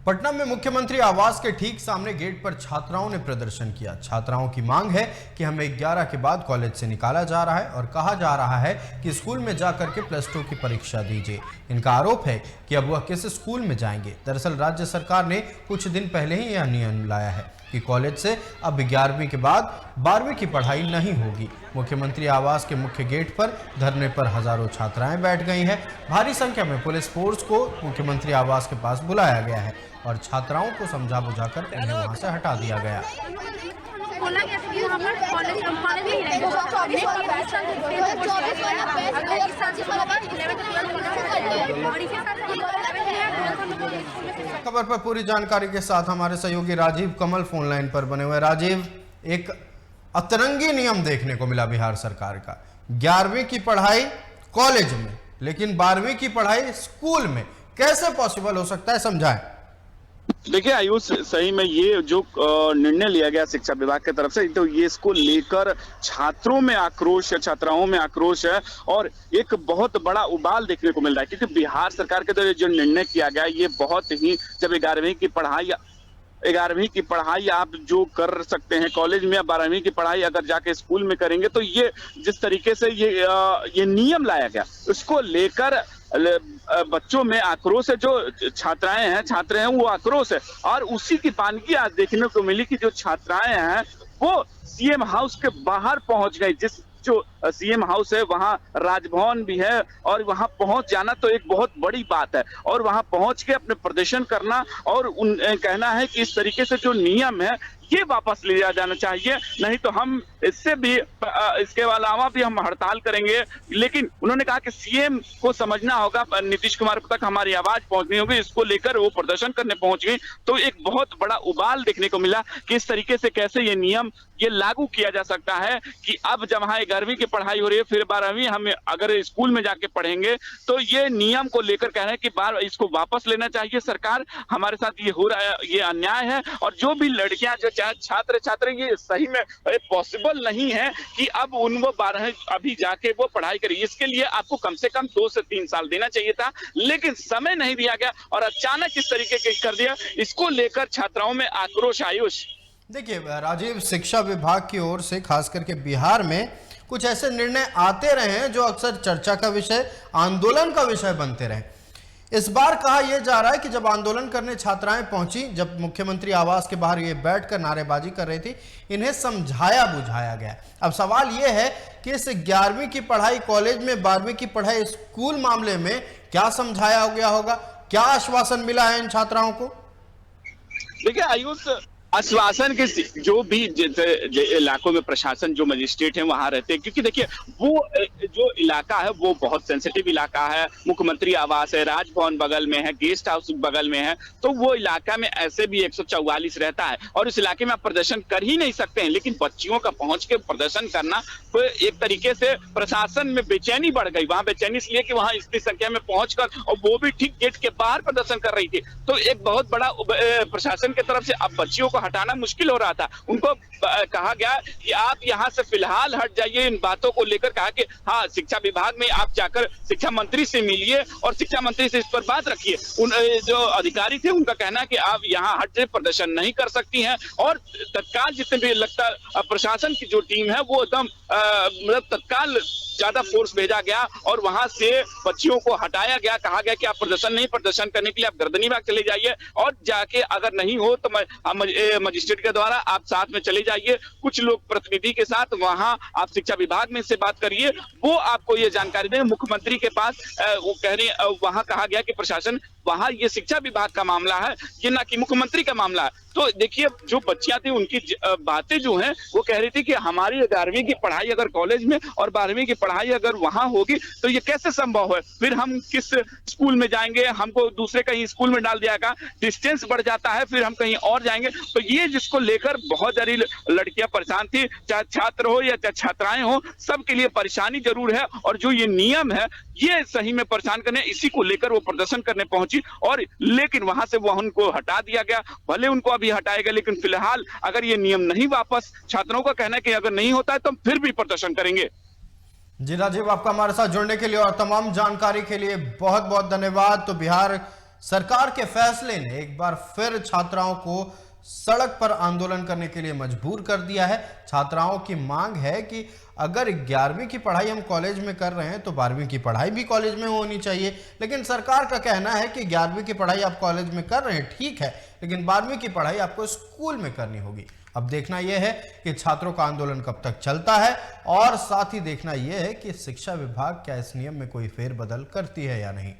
पटना में मुख्यमंत्री आवास के ठीक सामने गेट पर छात्राओं ने प्रदर्शन किया। छात्राओं की मांग है कि हमें 11 के बाद कॉलेज से निकाला जा रहा है और कहा जा रहा है कि स्कूल में जाकर के +2 की परीक्षा दीजिए। इनका आरोप है कि अब वह किस स्कूल में जाएंगे। दरअसल राज्य सरकार ने कुछ दिन पहले ही यह नियम लाया है कि कॉलेज से अब 11वीं के बाद 12वीं की पढ़ाई नहीं होगी। मुख्यमंत्री आवास के मुख्य गेट पर धरने पर हजारों छात्राएं बैठ गई हैं। भारी संख्या में पुलिस फोर्स को मुख्यमंत्री आवास के पास बुलाया गया है और छात्राओं को समझा बुझाकर उन्हें वहां से हटा दिया गया। खबर पर पूरी जानकारी के साथ हमारे सहयोगी राजीव कमल फोन लाइन पर बने हुए। राजीव, एक अतरंगी नियम देखने को मिला बिहार सरकार का, 11वीं की पढ़ाई कॉलेज में लेकिन 12वीं की पढ़ाई स्कूल में, कैसे पॉसिबल हो सकता है, समझाएं। देखिए आयुष, सही में ये जो निर्णय लिया गया शिक्षा विभाग की तरफ से, तो ये इसको लेकर छात्रों में आक्रोश है, छात्राओं में आक्रोश है और एक बहुत बड़ा उबाल देखने को मिल रहा है। क्योंकि बिहार सरकार के द्वारा जो निर्णय किया गया ये बहुत ही, जब 11वीं की पढ़ाई आप जो कर सकते हैं कॉलेज में, या 12वीं की पढ़ाई अगर जाके स्कूल में करेंगे, तो ये जिस तरीके से ये नियम लाया गया उसको लेकर बच्चों में आक्रोश है। जो छात्राएं हैं, छात्र हैं, वो आक्रोश है। और उसी की पानगी आज देखने को मिली कि जो छात्राएं हैं वो सीएम हाउस के बाहर पहुंच गए। जो सीएम हाउस है वहां राजभवन भी है और वहां पहुंच जाना तो एक बहुत बड़ी बात है। और वहां पहुंच के अपने प्रदर्शन करना और कहना है कि इस तरीके से जो नियम है ये वापस लिया जाना चाहिए, नहीं तो हम इसके अलावा भी हम हड़ताल करेंगे। लेकिन उन्होंने कहा कि सीएम को समझना होगा, नीतीश कुमार तक हमारी आवाज पहुंचनी होगी, इसको लेकर वो प्रदर्शन करने पहुंच गई। तो एक बहुत बड़ा उबाल देखने को मिला कि इस तरीके से कैसे ये नियम ये लागू किया जा सकता है कि अब जब वहां 11वीं की पढ़ाई हो रही है, फिर 12वीं हम अगर स्कूल में जाके पढ़ेंगे, तो ये नियम को लेकर कह रहे हैं कि इसको वापस लेना चाहिए सरकार। हमारे साथ ये हो रहा है, ये अन्याय है। और जो भी लड़कियां, जो छात्र छात्र, ये सही में पॉसिबल नहीं है कि अब वो 12 अभी जाके वो पढ़ाई करें। इसके लिए आपको कम से कम 2 से 3 साल देना चाहिए था, लेकिन समय नहीं दिया गया और अचानक इस तरीके के कर दिया। इसको लेकर छात्राओं में आक्रोश। आयुष, देखिए राजीव, शिक्षा विभाग की ओर से खास करके बिहार में कुछ ऐसे निर्णय आते रहे हैं जो अक्सर चर्चा का विषय, आंदोलन का विषय बनते रहे। इस बार कहा यह जा रहा है कि जब आंदोलन करने छात्राएं पहुंची, जब मुख्यमंत्री आवास के बाहर ये बैठकर नारेबाजी कर रही थी, इन्हें समझाया बुझाया गया। अब सवाल यह है कि इस 11वीं की पढ़ाई कॉलेज में, 12वीं की पढ़ाई स्कूल मामले में क्या समझाया गया होगा, क्या आश्वासन मिला है इन छात्राओं को? देखिए आयुष, आश्वासन के जो भी इलाकों में प्रशासन, जो मजिस्ट्रेट हैं वहां रहते हैं, क्योंकि देखिए वो जो इलाका है वो बहुत सेंसिटिव इलाका है। मुख्यमंत्री आवास है, राजभवन बगल में है, गेस्ट हाउस बगल में है, तो वो इलाका में ऐसे भी 144 रहता है और इस इलाके में आप प्रदर्शन कर ही नहीं सकते हैं। लेकिन बच्चियों का पहुंच के प्रदर्शन करना, तो एक तरीके से प्रशासन में बेचैनी बढ़ गई। वहां बेचैनी इसलिए कि वहां इतनी संख्या में पहुंचकर, और वो भी ठीक गेट के बाहर प्रदर्शन कर रही थी, तो एक बहुत बड़ा प्रशासन की तरफ से अब बच्चियों हटाना मुश्किल हो रहा था। उनको कहा गया कि आप यहां से फिलहाल हट जाइए। इन बातों को लेकर कहा कि हाँ, शिक्षा विभाग में आप जाकर शिक्षा मंत्री से मिलिए और शिक्षा मंत्री से इस पर बात रखिए। उन जो अधिकारी थे उनका कहना है कि आप यहां हट जाए, प्रदर्शन नहीं कर सकती हैं। और तत्काल जितने भी लगता प्रशासन की जो टीम है वो एकदम मतलब तत्काल ज्यादा फोर्स भेजा गया और वहां से बच्चियों को हटाया गया। कहा गया कि आप प्रदर्शन करने के लिए आप गर्दनी बाग चले जाइए और जाके अगर नहीं हो तो मजिस्ट्रेट के द्वारा आप साथ में चले जाइए, कुछ लोग प्रतिनिधि के साथ वहां आप शिक्षा विभाग में से बात करिए, वो आपको ये जानकारी देंगे। मुख्यमंत्री के पास वो कह रहे, वहां कहा गया कि प्रशासन, वहां ये शिक्षा विभाग का मामला है, ये ना कि मुख्यमंत्री का मामला है। तो देखिए जो बच्चियां थी उनकी बातें जो हैं वो कह रही थी कि हमारी 11वीं की पढ़ाई अगर कॉलेज में और 12वीं की पढ़ाई अगर वहां होगी तो ये कैसे संभव है, फिर हम किस स्कूल में जाएंगे, हमको दूसरे कहीं स्कूल में डाल दिया जाएगा, डिस्टेंस बढ़ जाता है, फिर हम कहीं और जाएंगे। तो ये जिसको लेकर बहुत सारी लड़कियां परेशान थी, चाहे छात्र हो या चाहे छात्राएं हो, सबके लिए परेशानी जरूर है। और जो ये नियम है ये सही में परेशान करने, इसी को लेकर वो प्रदर्शन करने पहुंची और लेकिन वहां से वो उनको हटा दिया गया। भले उनको अभी हटाएगा, लेकिन फिलहाल अगर ये नियम नहीं वापस, छात्रों का कहना है कि अगर नहीं होता है तो हम फिर भी प्रदर्शन करेंगे। जी राजीव, आपका हमारे साथ जुड़ने के लिए और तमाम जानकारी के लिए बहुत बहुत धन्यवाद। तो बिहार सरकार के फैसले ने एक बार फिर छात्राओं को सड़क पर आंदोलन करने के लिए मजबूर कर दिया है। छात्राओं की मांग है कि अगर 11वीं की पढ़ाई हम कॉलेज में कर रहे हैं तो 12वीं की पढ़ाई भी कॉलेज में होनी चाहिए। लेकिन सरकार का कहना है कि 11वीं की पढ़ाई आप कॉलेज में कर रहे हैं ठीक है, लेकिन 12वीं की पढ़ाई आपको स्कूल में करनी होगी। अब देखना यह है कि छात्रों का आंदोलन कब तक चलता है और साथ ही देखना यह है कि शिक्षा विभाग क्या इस नियम में कोई फेरबदल करती है या नहीं।